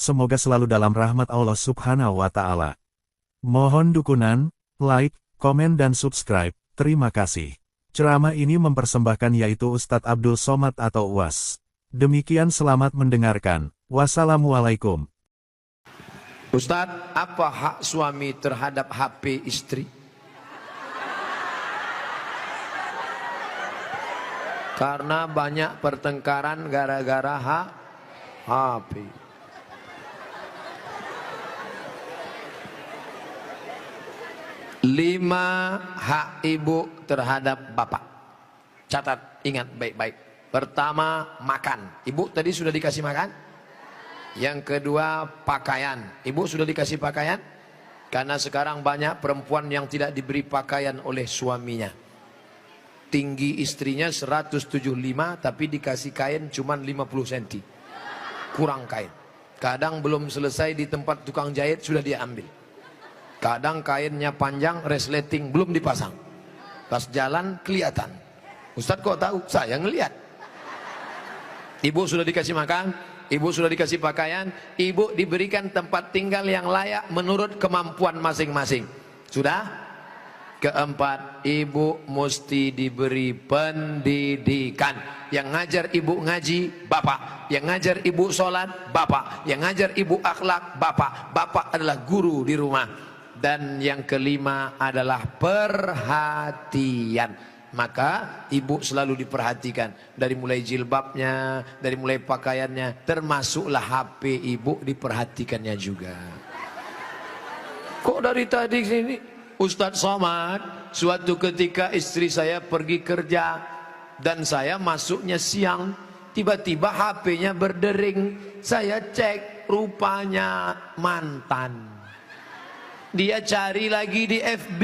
semoga selalu dalam rahmat Allah Subhanahu wa Ta'ala. Mohon dukungan, like, komen, dan subscribe. Terima kasih. Ceramah ini mempersembahkan yaitu Ustadz Abdul Somad atau UAS. Demikian, selamat mendengarkan. Wassalamualaikum. Ustadz, apa hak suami terhadap HP istri? Karena banyak pertengkaran gara-gara HP. Lima hak ibu terhadap bapak. Catat, ingat baik-baik. Pertama, makan. Ibu tadi sudah dikasih makan? Yang kedua, pakaian. Ibu sudah dikasih pakaian? Karena sekarang banyak perempuan yang tidak diberi pakaian oleh suaminya. Tinggi istrinya 175, tapi dikasih kain cuma 50 cm. Kurang kain. Kadang belum selesai di tempat tukang jahit sudah dia ambil. Kadang kainnya panjang, resleting belum dipasang. Pas jalan kelihatan. Ustadz kok tahu? Saya ngelihat. Ibu sudah dikasih makan, ibu sudah dikasih pakaian, ibu diberikan tempat tinggal yang layak menurut kemampuan masing-masing. Sudah? Keempat, ibu mesti diberi pendidikan. Yang ngajar ibu ngaji, bapak. Yang ngajar ibu sholat, bapak. Yang ngajar ibu akhlak, bapak. Bapak adalah guru di rumah. Dan yang kelima adalah perhatian. Maka ibu selalu diperhatikan. Dari mulai jilbabnya, dari mulai pakaiannya, termasuklah HP ibu diperhatikannya juga. Kok dari tadi sini Ustadz Somad, suatu ketika istri saya pergi kerja dan saya masuknya siang, tiba-tiba HP-nya berdering. Saya cek, rupanya mantan. Dia cari lagi di FB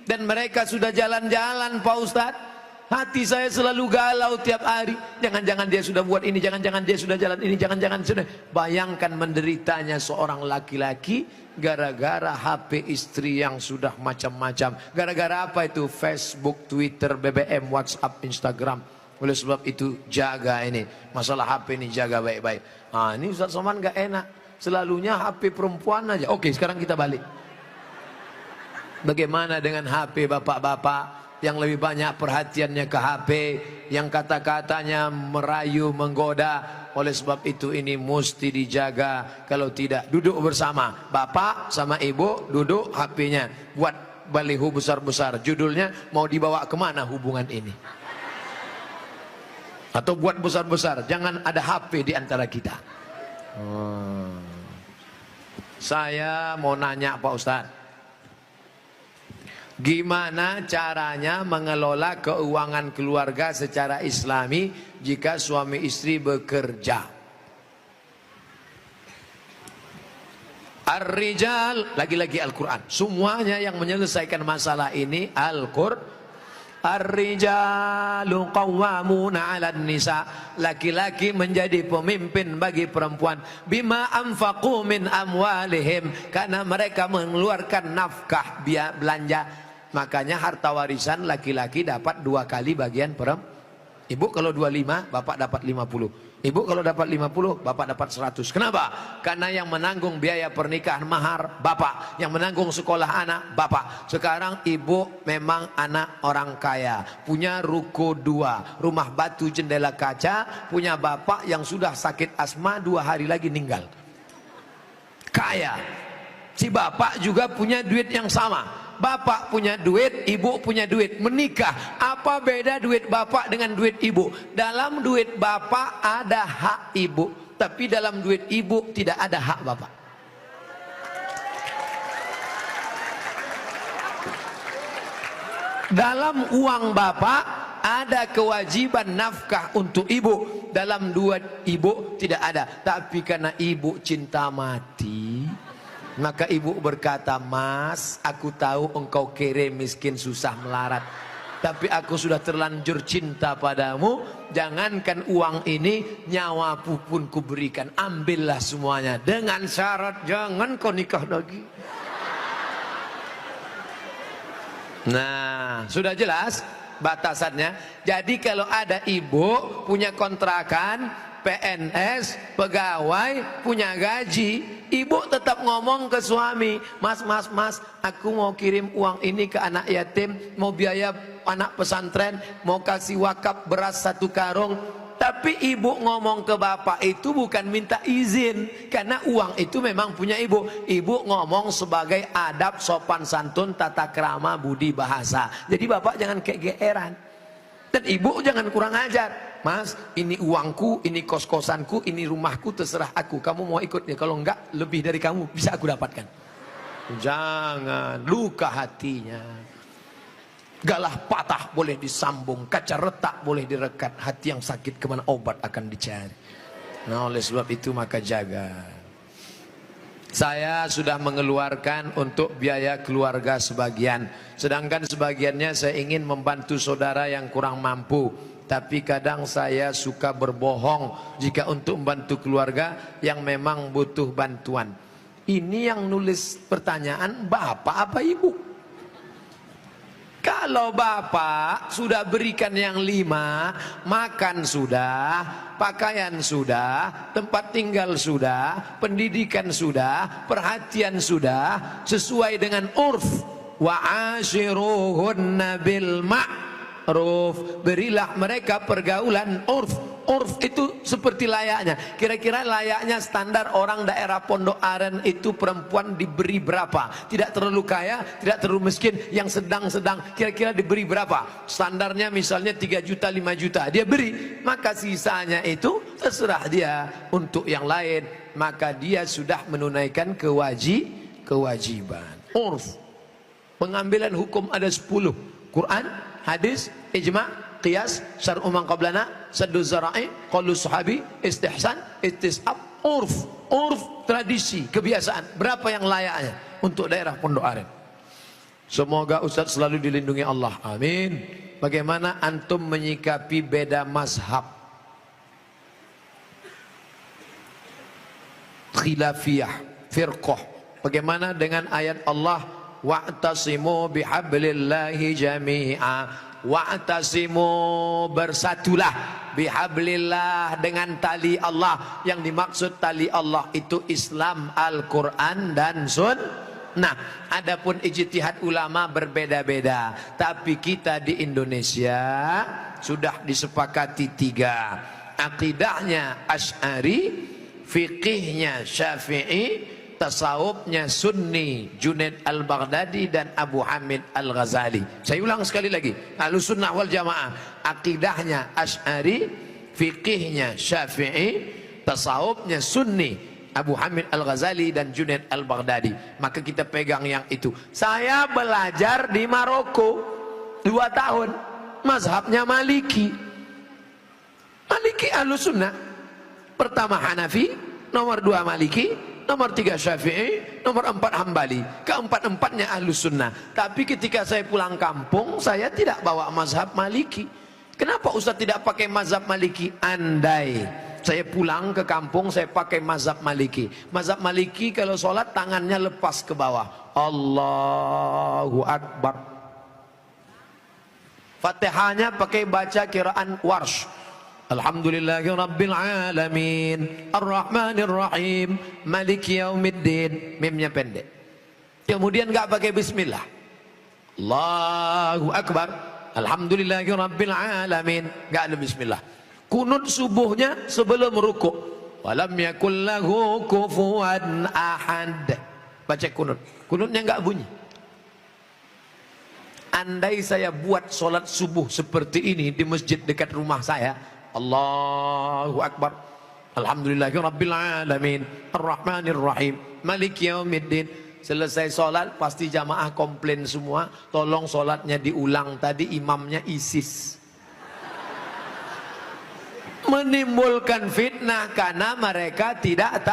dan mereka sudah jalan-jalan, Pak Ustadz. Hati saya selalu galau tiap hari. Jangan-jangan dia sudah buat ini, jangan-jangan dia sudah jalan ini, jangan-jangan sudah. Bayangkan menderitanya seorang laki-laki gara-gara HP istri yang sudah macam-macam. Gara-gara apa itu? Facebook, Twitter, BBM, WhatsApp, Instagram. Oleh sebab itu jaga ini. Masalah HP ini jaga baik-baik. Nah, ini Ustadz Somad gak enak. Selalunya HP perempuan aja. Oke, sekarang kita balik. Bagaimana dengan HP bapak-bapak yang lebih banyak perhatiannya ke HP, yang kata-katanya merayu, menggoda? Oleh sebab itu ini mesti dijaga. Kalau tidak, duduk bersama. Bapak sama ibu duduk, HP-nya buat baliho besar-besar. Judulnya mau dibawa kemana hubungan ini? Atau buat besar-besar, jangan ada HP di antara kita. Saya mau nanya Pak Ustadz, gimana caranya mengelola keuangan keluarga secara islami jika suami istri bekerja? Ar-rijal, lagi-lagi Al-Quran. Semuanya yang menyelesaikan masalah ini Al-Quran. Ar-rijalu qawwamuna 'alan nisa. Laki-laki menjadi pemimpin bagi perempuan. Bima anfaqu min amwalihim, karena mereka mengeluarkan nafkah biaya belanja. Makanya harta warisan laki-laki dapat 2 kali bagian perempuan. Ibu kalau 25, bapak dapat 50. Ibu kalau dapat 50, bapak dapat 100. Kenapa? Karena yang menanggung biaya pernikahan mahar bapak, yang menanggung sekolah anak bapak. Sekarang ibu memang anak orang kaya, punya ruko 2, rumah batu jendela kaca, punya bapak yang sudah sakit asma 2 hari lagi meninggal. Kaya. Si bapak juga punya duit yang sama. Bapak punya duit, ibu punya duit, menikah. Apa beda duit bapak dengan duit ibu? Dalam duit bapak ada hak ibu, tapi dalam duit ibu tidak ada hak bapak. Dalam uang bapak ada kewajiban nafkah untuk ibu, dalam duit ibu tidak ada. Tapi karena ibu cinta mati, maka ibu berkata, "Mas, aku tahu engkau kere, miskin, susah melarat. Tapi aku sudah terlanjur cinta padamu. Jangankan uang ini, nyawaku pun kuberikan. Ambillah semuanya. Dengan syarat jangan kau nikah lagi." Nah, sudah jelas batasannya. Jadi kalau ada ibu punya kontrakan, PNS, pegawai, punya gaji, ibu tetap ngomong ke suami, mas, aku mau kirim uang ini ke anak yatim, mau biaya anak pesantren, mau kasih wakaf beras 1 karung. Tapi ibu ngomong ke bapak itu bukan minta izin, karena uang itu memang punya ibu. Ibu ngomong sebagai adab, sopan santun, tata krama, budi bahasa. Jadi bapak jangan kegeeran. Dan ibu jangan kurang ajar. Mas, ini uangku, ini kos-kosanku, ini rumahku, terserah aku. Kamu mau ikut ya? Kalau enggak, lebih dari kamu bisa aku dapatkan. Jangan, luka hatinya. Galah patah boleh disambung, kaca retak boleh direkat. Hati yang sakit kemana obat akan dicari. Nah, oleh sebab itu maka jaga. Saya sudah mengeluarkan untuk biaya keluarga sebagian, sedangkan sebagiannya saya ingin membantu saudara yang kurang mampu. Tapi kadang saya suka berbohong jika untuk membantu keluarga yang memang butuh bantuan. Ini yang nulis pertanyaan bapak apa ibu? Kalau bapak sudah berikan yang 5, makan sudah, pakaian sudah, tempat tinggal sudah, pendidikan sudah, perhatian sudah, sesuai dengan urf. Wa ashiruhunna bil ma'ruf, berilah mereka pergaulan urf. Urf itu seperti layaknya. Kira-kira layaknya standar orang daerah Pondok Aren itu perempuan diberi berapa? Tidak terlalu kaya, tidak terlalu miskin, yang sedang-sedang. Kira-kira diberi berapa? Standarnya misalnya 3 juta, 5 juta. Dia beri, maka sisanya itu terserah dia untuk yang lain. Maka dia sudah menunaikan kewajiban. Urf. Pengambilan hukum ada 10. Quran, hadis, ijma', qiyas, syar'u man qablana, saddu zara'i, qaulu sahabi, istihsan, istisab, urf. Urf, tradisi, kebiasaan. Berapa yang layaknya untuk daerah Pondok Aren? Semoga Ustaz selalu dilindungi Allah. Amin. Bagaimana antum menyikapi beda mazhab? Khilafiyah, firqah. Bagaimana dengan ayat Allah, wa'tasimu bihablillahi jami'a. Wa'tasimu, bersatulah, bihablillah, dengan tali Allah. Yang dimaksud tali Allah itu Islam, Al-Quran dan Sunnah. Adapun ijtihad ulama berbeda-beda, tapi kita di Indonesia sudah disepakati 3. Akidahnya Asy'ari, fikihnya Syafi'i, tasawufnya Sunni, Junaid al-Baghdadi dan Abu Hamid al-Ghazali. Saya ulang sekali lagi, Ahlussunnah wal Jamaah, akidahnya Asy'ari, fikihnya Syafi'i, tasawufnya Sunni, Abu Hamid al-Ghazali dan Junaid al-Baghdadi. Maka kita pegang yang itu. Saya belajar di Maroko 2 tahun, mazhabnya Maliki. Maliki Ahlussunnah. Pertama Hanafi, nomor 2 Maliki, nomor 3 Syafi'i, nomor 4 Hambali. Keempat-empatnya Ahlussunnah. Tapi ketika saya pulang kampung, saya tidak bawa mazhab Maliki. Kenapa Ustaz tidak pakai mazhab Maliki? Andai saya pulang ke kampung, saya pakai mazhab Maliki. Mazhab Maliki kalau sholat tangannya lepas ke bawah. Allahu Akbar. Fatihahnya pakai baca kiraan Warsh. Alhamdulillahi Rabbil Alamin, Ar-Rahmanir Rahim, Maliki Yaumiddin. Mimnya pendek. Kemudian enggak pakai bismillah. Allahu Akbar, Alhamdulillahi Rabbil Alamin, enggak ada bismillah. Kunut subuhnya sebelum rukuk. Walam yakul lahu kufuwan ahad. Baca kunut. Kunutnya enggak bunyi. Andai saya buat solat subuh seperti ini di masjid dekat rumah saya, Allahu Akbar, Alhamdulillahi Rabbil Alamin, Ar-Rahmanir Rahim, Maliki Yaumiddin. Selesai solat pasti jamaah komplain semua, tolong solatnya diulang, tadi imamnya ISIS. Menimbulkan fitnah karena mereka tidak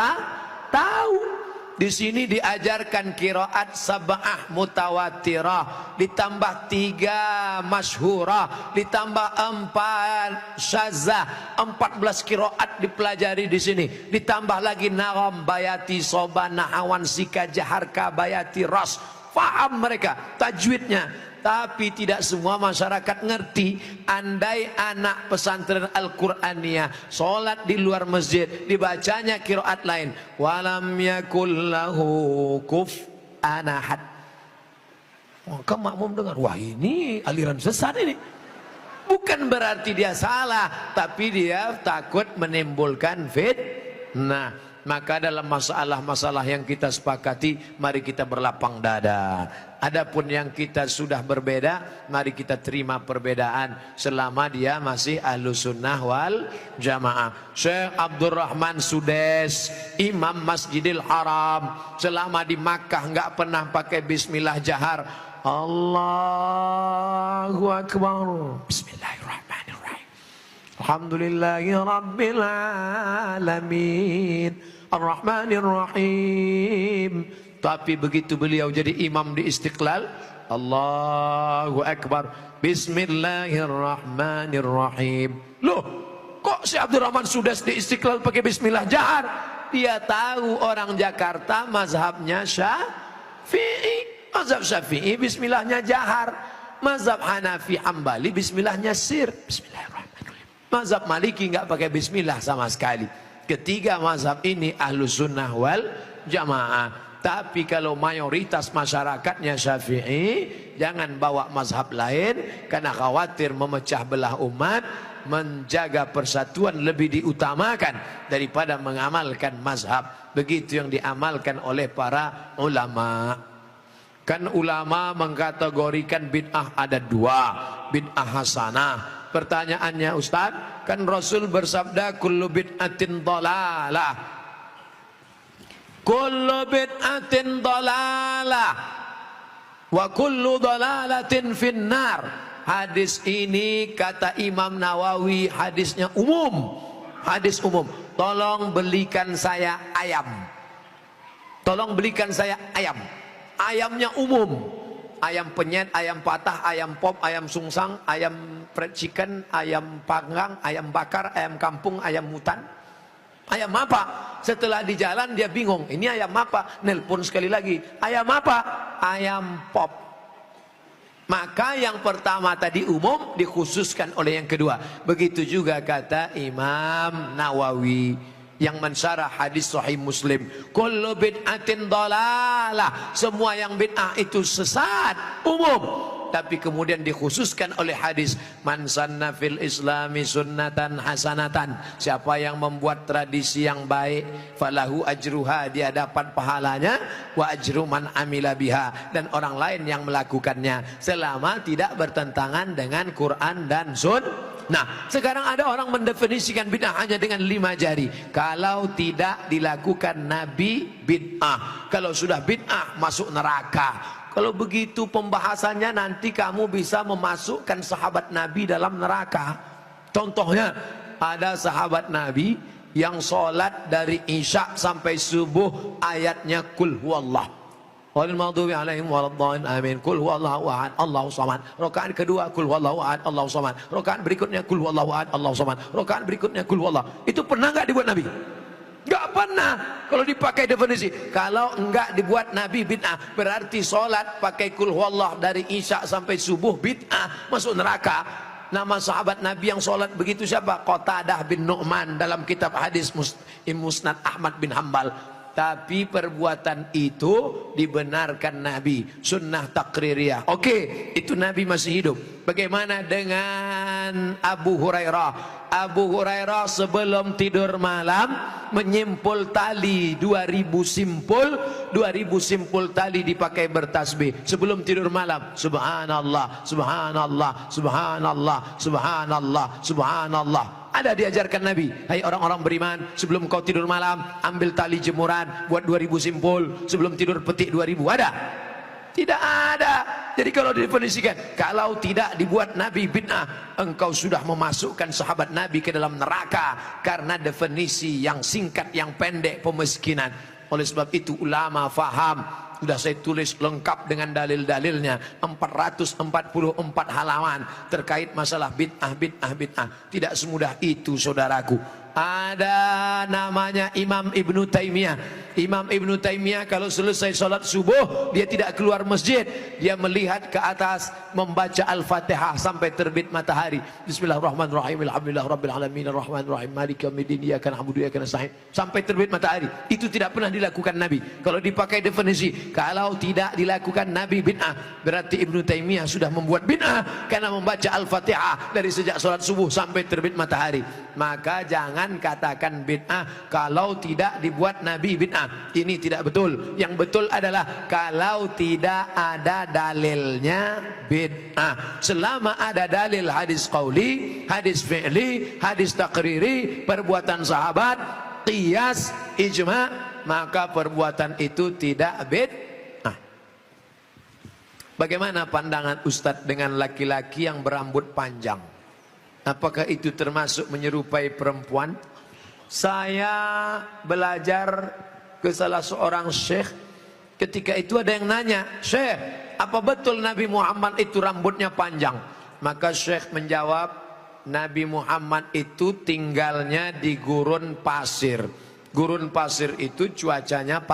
tahu. Di sini diajarkan qiraat sab'ah mutawatirah, ditambah 3 masyhurah, ditambah 4 syazah, 14 qiraat dipelajari di sini. Ditambah lagi nagham, bayati, soba, nahawan, sika, jaharka, bayati, ras. Faham mereka tajwidnya. Tapi tidak semua masyarakat ngerti. Andai anak pesantren Al-Qur'aniyah sholat di luar masjid, dibacanya qiraat lain, walam yakul lahu kufuwan ahad, maka makmum dengar, wah ini aliran sesat ini. Bukan berarti dia salah, tapi dia takut menimbulkan fitnah. Maka dalam masalah-masalah yang kita sepakati, mari kita berlapang dada. Adapun yang kita sudah berbeda, mari kita terima perbedaan selama dia masih Ahlus Sunnah wal Jamaah. Syekh Abdurrahman Sudes, Imam Masjidil Haram, selama di Makkah nggak pernah pakai bismillah jahar. Allahu Akbar. Bismillahirrahmanirrahim. Alhamdulillahi Rabbil Alamin. Ar-Rahmanirrahim. Tapi begitu beliau jadi imam di Istiqlal, Allahu Akbar. Bismillahirrahmanirrahim. Loh, kok si Abdurrahman Sudes di Istiqlal pakai bismillah jahar? Dia tahu orang Jakarta mazhabnya Syafi'i. Mazhab Syafi'i bismillahnya jahar. Mazhab Hanafi Hambali bismillahnya sir. Bismillahirrahmanirrahim. Mazhab Maliki nggak pakai bismillah sama sekali. Ketiga mazhab ini Ahlus Sunnah wal Jamaah. Tapi kalau mayoritas masyarakatnya Syafi'i, jangan bawa mazhab lain karena khawatir memecah belah umat. Menjaga persatuan lebih diutamakan daripada mengamalkan mazhab. Begitu yang diamalkan oleh para ulama. Kan ulama mengkategorikan bid'ah ada dua, bid'ah hasanah. Pertanyaannya Ustaz, kan Rasul bersabda kullu bid'atin dhalalah. Kullu bid'atin dhalalah wa kullu dhalalatin finnar. Hadis ini kata Imam Nawawi hadisnya umum. Hadis umum. Tolong belikan saya ayam. Tolong belikan saya ayam. Ayamnya umum, ayam penyet, ayam patah, ayam pop, ayam sungsang, ayam fried chicken, ayam panggang, ayam bakar, ayam kampung, ayam hutan. Ayam apa? Setelah di jalan dia bingung, ini ayam apa? Nelpon sekali lagi, ayam apa? Ayam pop. Maka yang pertama tadi umum dikhususkan oleh yang kedua. Begitu juga kata Imam Nawawi yang mensyarah hadis Sahih Muslim, kullu bid'atin dhalalah, semua yang bid'ah itu sesat, umum. Tapi kemudian dikhususkan oleh hadis, man sanna fil islami sunnatan hasanatan, siapa yang membuat tradisi yang baik, falahu ajruha, dia dapat pahalanya, wa ajru man amila biha, dan orang lain yang melakukannya selama tidak bertentangan dengan Quran dan Sunnah. Nah, sekarang ada orang mendefinisikan bid'ah hanya dengan 5 jari. Kalau tidak dilakukan Nabi, bid'ah. Kalau sudah bid'ah, masuk neraka. Kalau begitu pembahasannya nanti kamu bisa memasukkan sahabat Nabi dalam neraka. Contohnya, ada sahabat Nabi yang sholat dari Isya sampai subuh ayatnya Kul Huwallah. Wal maghdubi alaihim waladdallin amin. Qul huwallahu ahad Allahu samad. Rakaat kedua Qul huwallahu ahad Allahu samad. Rakaat berikutnya Qul huwallahu ahad Allahu samad. Rakaat berikutnya Qul huwallahu. Itu pernah enggak dibuat Nabi? Enggak pernah. Kalau dipakai definisi, kalau enggak dibuat Nabi bid'ah, berarti salat pakai Qul huwallahu dari Isya sampai subuh bid'ah, masuk neraka. Nama sahabat Nabi yang salat begitu siapa? Qatadah bin Nu'man dalam kitab hadis Musnad Ahmad bin Hambal. Tapi perbuatan itu dibenarkan Nabi, sunnah takririyah. Oke, itu Nabi masih hidup. Bagaimana dengan Abu Hurairah? Abu Hurairah sebelum tidur malam menyimpul tali 2000 simpul tali dipakai bertasbih sebelum tidur malam. Subhanallah, subhanallah, subhanallah, subhanallah, subhanallah. Ada diajarkan Nabi, hai orang-orang beriman, sebelum kau tidur malam ambil tali jemuran, buat 2000 simpul, sebelum tidur petik 2000. Ada? Tidak ada. Jadi kalau didefinisikan, kalau tidak dibuat Nabi bid'ah, engkau sudah memasukkan sahabat Nabi ke dalam neraka, karena definisi yang singkat, yang pendek, pemiskinan. Oleh sebab itu ulama faham. Sudah saya tulis lengkap dengan dalil-dalilnya, 444 halaman terkait masalah bid'ah. Tidak semudah itu saudaraku. Ada namanya Imam Ibnu Taimiyah. Imam Ibnu Taimiyah kalau selesai sholat subuh, dia tidak keluar masjid. Dia melihat ke atas, membaca Al-Fatihah sampai terbit matahari. Bismillahirrahmanirrahim. Alhamdulillah Rabbil Alamin. Ar-Rahmanirrahim. Maliki yaumiddin. Iyyaka na'budu wa iyyaka nasta'in. Sampai terbit matahari. Itu tidak pernah dilakukan Nabi. Kalau dipakai definisi, kalau tidak dilakukan Nabi bid'ah, berarti Ibnu Taimiyah sudah membuat bid'ah karena membaca Al-Fatihah dari sejak sholat subuh sampai terbit matahari. Maka jangan katakan bid'ah kalau tidak dibuat Nabi bid'ah. Ini tidak betul. Yang betul adalah kalau tidak ada dalilnya bid'ah. Selama ada dalil hadis qauli, hadis fi'li, hadis takriri, perbuatan sahabat, qiyas, ijma', maka perbuatan itu tidak bid'ah. Bagaimana pandangan Ustadz dengan laki-laki yang berambut panjang? Apakah itu termasuk menyerupai perempuan? Saya belajar ke salah seorang syekh. Ketika itu ada yang nanya, "Syekh, apa betul Nabi Muhammad itu rambutnya panjang?" Maka syekh menjawab, Nabi Muhammad itu tinggalnya di gurun pasir. Gurun pasir itu cuacanya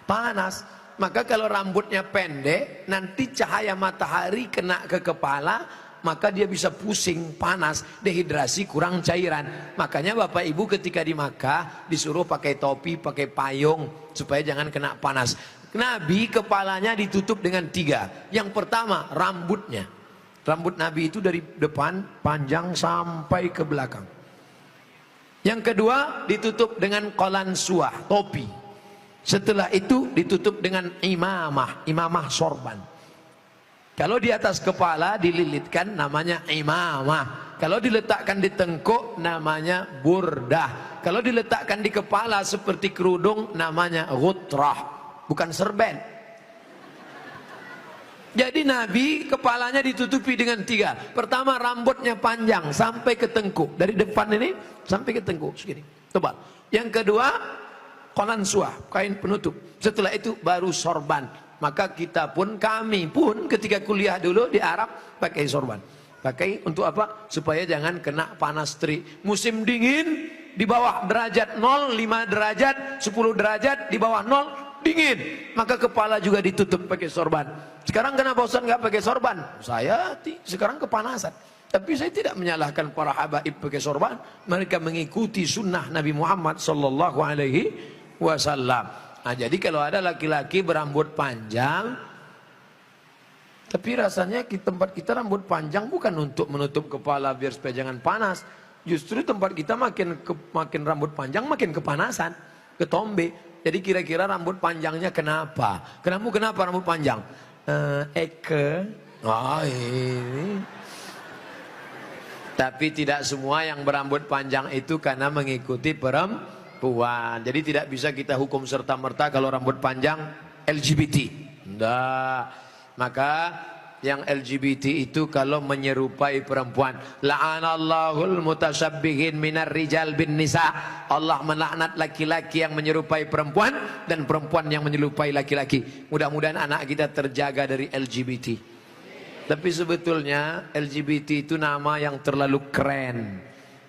panas. Maka kalau rambutnya pendek, nanti cahaya matahari kena ke kepala, maka dia bisa pusing, panas, dehidrasi, kurang cairan. Makanya Bapak Ibu ketika di Makkah disuruh pakai topi, pakai payung supaya jangan kena panas. Nabi kepalanya ditutup dengan 3. Yang pertama rambutnya. Rambut Nabi itu dari depan panjang sampai ke belakang. Yang kedua ditutup dengan qalansuah, topi. Setelah itu ditutup dengan imamah sorban. Kalau di atas kepala dililitkan namanya imamah. Kalau diletakkan di tengkuk namanya burdah. Kalau diletakkan di kepala seperti kerudung namanya ghutrah. Bukan serben. Jadi Nabi kepalanya ditutupi dengan 3. Pertama rambutnya panjang sampai ke tengkuk. Dari depan ini sampai ke tengkuk segini, tebal. Yang kedua qalansuah, kain penutup. Setelah itu baru sorban. Maka kita pun, kami pun ketika kuliah dulu di Arab pakai sorban. Pakai untuk apa? Supaya jangan kena panas terik. Musim dingin di bawah derajat 0, 5 derajat, 10 derajat, di bawah 0 dingin. Maka kepala juga ditutup pakai sorban. Sekarang kenapa Ustaz nggak pakai sorban? Saya sekarang kepanasan. Tapi saya tidak menyalahkan para habaib pakai sorban. Mereka mengikuti sunnah Nabi Muhammad sallallahu alaihi wasallam. Nah, jadi kalau ada laki-laki berambut panjang, tapi rasanya di tempat kita rambut panjang bukan untuk menutup kepala biar supaya jangan panas. Justru tempat kita makin rambut panjang makin kepanasan, ketombe. Jadi kira-kira rambut panjangnya kenapa? Kenapa rambut panjang? Ini. Tapi tidak semua yang berambut panjang itu karena mengikuti perempuan. Jadi tidak bisa kita hukum serta-merta kalau rambut panjang LGBT. Enggak. Maka yang LGBT itu kalau menyerupai perempuan, la'anallahul mutasyabbihin minar rijal bin nisa. Allah melaknat laki-laki yang menyerupai perempuan dan perempuan yang menyerupai laki-laki. Mudah-mudahan anak kita terjaga dari LGBT. Tapi sebetulnya LGBT itu nama yang terlalu keren.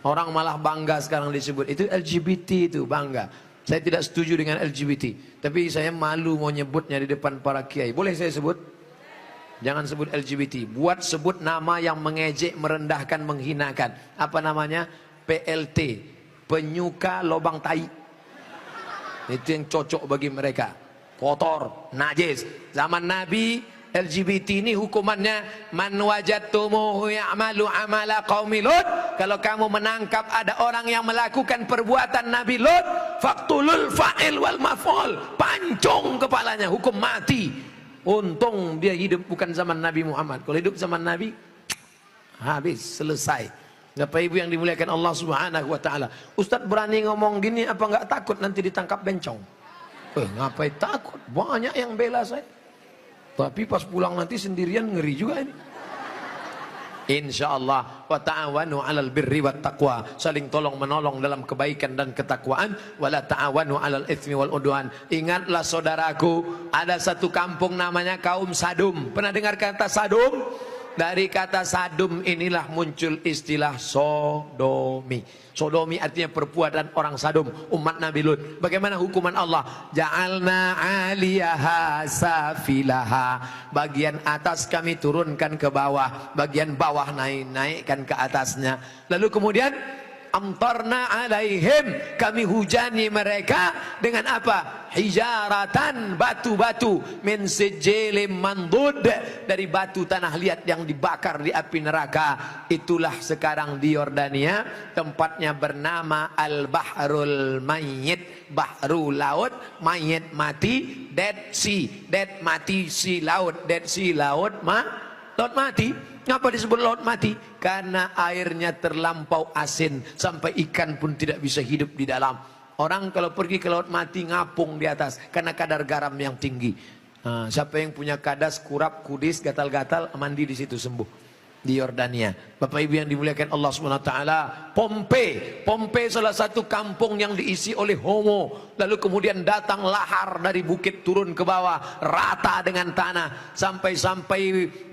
Orang malah bangga sekarang disebut itu LGBT, itu bangga. Saya tidak setuju dengan LGBT, tapi saya malu mau nyebutnya di depan para kiai. Boleh saya sebut? Jangan sebut LGBT. Buat sebut nama yang mengejek, merendahkan, menghinakan. Apa namanya? PLT, penyuka lobang tai. Itu yang cocok bagi mereka. Kotor, najis. Zaman Nabi LGBT ini hukumannya man wajadtumuhu ya'malu amala qaumi Lut. Kalau kamu menangkap ada orang yang melakukan perbuatan Nabi Lut, faqtulul fa'il wal maf'ul, pancung kepalanya, hukum mati. Untung dia hidup bukan zaman Nabi Muhammad. Kalau hidup zaman Nabi habis, selesai. Bapak Ibu yang dimuliakan Allah Subhanahu wa taala. Ustaz berani ngomong gini apa enggak takut nanti ditangkap bencong? Ngapain takut? Banyak yang bela saya. Tapi pas pulang nanti sendirian ngeri juga ini. Insyaallah wa ta'awanu 'alal birri wat taqwa, saling tolong menolong dalam kebaikan dan ketakwaan, wala ta'awanu 'alal itsmi wal udwan. Ingatlah saudaraku, ada satu kampung namanya kaum Sadum. Pernah dengar kata Sadum? Dari kata sadum inilah muncul istilah sodomi. Sodomi artinya perbuatan orang sadum, umat Nabi Lut. Bagaimana hukuman Allah? Ja'alna 'aliyaha safilaha. Bagian atas kami turunkan ke bawah, bagian bawah naikkan ke atasnya. Lalu kemudian amtarna alaihim, kami hujani mereka dengan apa? Hijaratan, batu-batu, min sijilin mandud, dari batu tanah liat yang dibakar di api neraka. Itulah sekarang di Yordania, tempatnya bernama Al-Bahrul Mayyit, bahru laut, mayit mati, Dead Sea, dead mati, sea laut, Dead Sea laut mati. Ngapa disebut laut mati? Karena airnya terlampau asin sampai ikan pun tidak bisa hidup di dalam. Orang kalau pergi ke laut mati ngapung di atas karena kadar garam yang tinggi. Nah, siapa yang punya kadas, kurap, kudis, gatal-gatal, mandi di situ sembuh. Di Yordania. Bapak Ibu yang dimuliakan Allah SWT. Pompei salah satu kampung yang diisi oleh homo. Lalu kemudian datang lahar dari bukit turun ke bawah, rata dengan tanah, sampai-sampai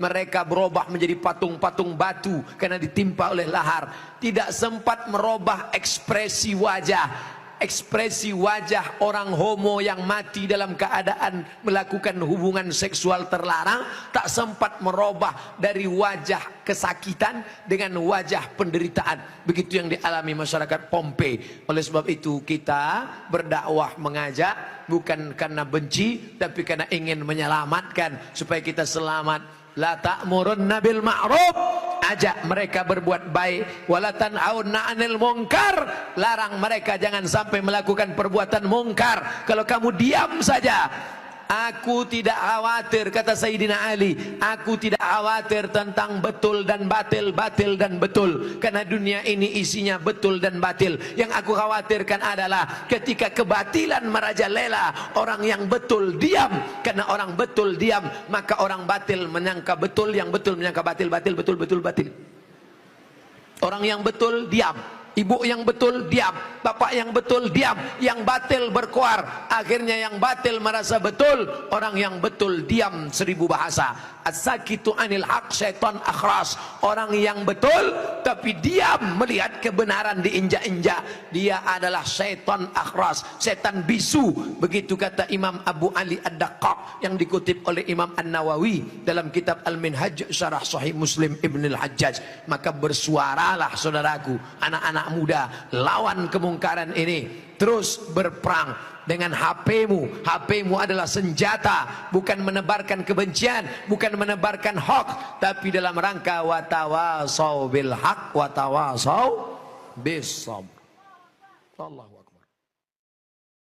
mereka berubah menjadi patung-patung batu karena ditimpa oleh lahar. Tidak sempat merubah ekspresi wajah. Ekspresi wajah orang homo yang mati dalam keadaan melakukan hubungan seksual terlarang tak sempat merubah dari wajah kesakitan dengan wajah penderitaan. Begitu yang dialami masyarakat Pompei. Oleh sebab itu kita berdakwah mengajak bukan karena benci tapi karena ingin menyelamatkan supaya kita selamat. La ta'murunna bil ma'ruf, ajak mereka berbuat baik. Wala tanhauna 'anil munkar, larang mereka jangan sampai melakukan perbuatan mungkar. Kalau kamu diam saja, aku tidak khawatir, kata Sayyidina Ali, aku tidak khawatir tentang betul dan batil, batil dan betul, karena dunia ini isinya betul dan batil. Yang aku khawatirkan adalah ketika kebatilan merajalela, orang yang betul diam. Karena orang betul diam, maka orang batil menyangka betul, yang betul menyangka batil, batil betul, betul batil. Orang yang betul diam, ibu yang betul diam, bapak yang betul diam, yang batil berkuar. Akhirnya yang batil merasa betul, orang yang betul diam 1000 bahasa. As-sakitu anil haq syaitan akhras. Orang yang betul tapi diam melihat kebenaran diinjak-injak, dia adalah syaitan akhras, setan bisu. Begitu kata Imam Abu Ali Ad-Daqqaq yang dikutip oleh Imam An-Nawawi dalam kitab Al-Minhaj Syarah Sahih Muslim Ibn Al-Hajjaj. Maka bersuaralah saudaraku, anak-anak muda, lawan kemungkaran ini. Terus berperang dengan HP-mu. HP-mu adalah senjata, bukan menebarkan kebencian, bukan menebarkan hoax, tapi dalam rangka watawasau bil haq watawasau bis sabr. Allah